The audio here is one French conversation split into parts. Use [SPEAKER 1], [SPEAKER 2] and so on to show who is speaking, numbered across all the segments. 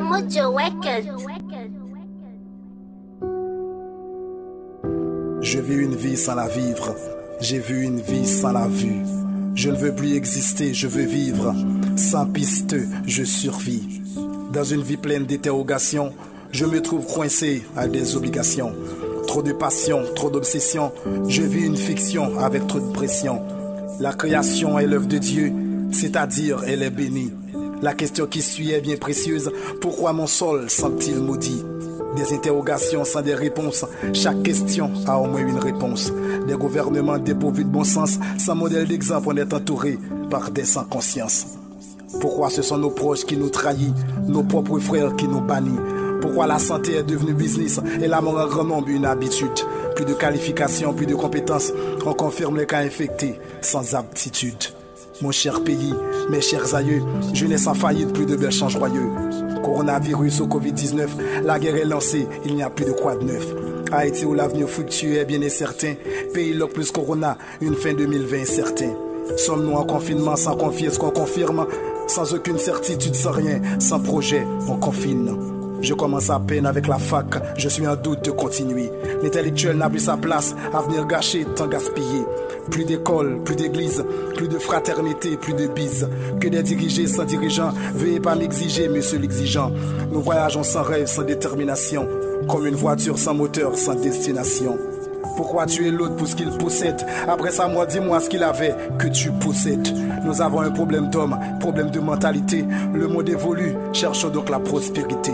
[SPEAKER 1] Mojo Records.
[SPEAKER 2] Je vis une vie sans la vivre. J'ai vu une vie sans la vue. Je ne veux plus exister, je veux vivre. Sans piste, je survis. Dans une vie pleine d'interrogations, je me trouve coincé à des obligations. Trop de passion, trop d'obsession. Je vis une fiction avec trop de pression. La création est l'œuvre de Dieu, c'est-à-dire elle est bénie. La question qui suit est bien précieuse. Pourquoi mon sol semble-t-il maudit? Des interrogations sans des réponses. Chaque question a au moins une réponse. Des gouvernements dépourvus de bon sens. Sans modèle d'exemple, on est entouré par des sans conscience. Pourquoi ce sont nos proches qui nous trahissent, nos propres frères qui nous bannissent? Pourquoi la santé est devenue business et la mort en grand nombre une habitude? Plus de qualifications, plus de compétences. On confirme les cas infectés sans aptitude. Mon cher pays, mes chers aïeux, jeunesse en faillite, plus de belles chances joyeux. Coronavirus au Covid-19, la guerre est lancée, il n'y a plus de quoi de neuf. Haïti où l'avenir fructueux est bien incertain. Pays loc plus Corona, une fin 2020 incertain. Sommes-nous en confinement sans confier ce qu'on confirme? Sans aucune certitude, sans rien, sans projet, on confine. Je commence à peine avec la fac, je suis en doute de continuer. L'intellectuel n'a plus sa place, avenir gâché, temps gaspillé. Plus d'école, plus d'église, plus de fraternité, plus de bise. Que des dirigés sans dirigeants, veuillez pas m'exiger, monsieur l'exigeant. Nous voyageons sans rêve, sans détermination. Comme une voiture sans moteur, sans destination. Pourquoi tuer l'autre pour ce qu'il possède? Après ça, moi, dis-moi ce qu'il avait que tu possèdes. Nous avons un problème d'homme, problème de mentalité. Le monde évolue, cherchons donc la prospérité.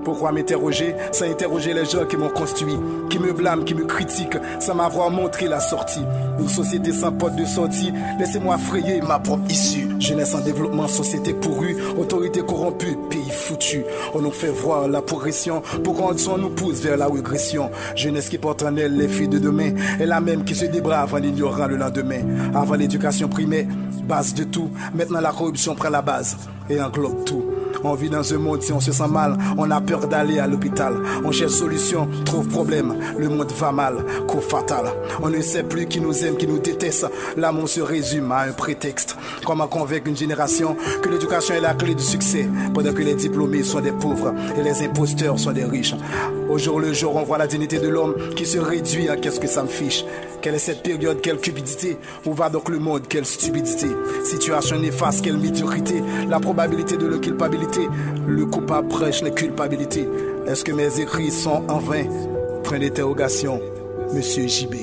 [SPEAKER 2] Pourquoi m'interroger sans interroger les gens qui m'ont construit, qui me blâment, qui me critiquent, sans m'avoir montré la sortie? Une société sans porte de sortie, laissez-moi frayer ma propre issue. Jeunesse en développement, société pourrue, autorité corrompue, pays foutu. On nous fait voir la progression, pourquoi on nous pousse vers la régression? Jeunesse qui porte en elle les filles de demain, est la même qui se débrave en ignorant le lendemain. Avant l'éducation primaire, base de tout, maintenant la corruption prend la base et englobe tout. On vit dans un monde, si on se sent mal, on a peur d'aller à l'hôpital. On cherche solution, trouve problème, le monde va mal, coup fatal. On ne sait plus qui nous aime, qui nous déteste. L'amour se résume à un prétexte. Comment convaincre une génération que l'éducation est la clé du succès, pendant que les diplômés sont des pauvres et les imposteurs sont des riches? Au jour le jour, on voit la dignité de l'homme qui se réduit à qu'est-ce que ça me fiche. Quelle est cette période, quelle cupidité? Où va donc le monde, quelle stupidité? Situation néfaste, quelle médiocrité? La probabilité de la culpabilité. Le coupable prêche les culpabilités. Est-ce que mes écrits sont en vain? Point d'interrogation, Monsieur JB.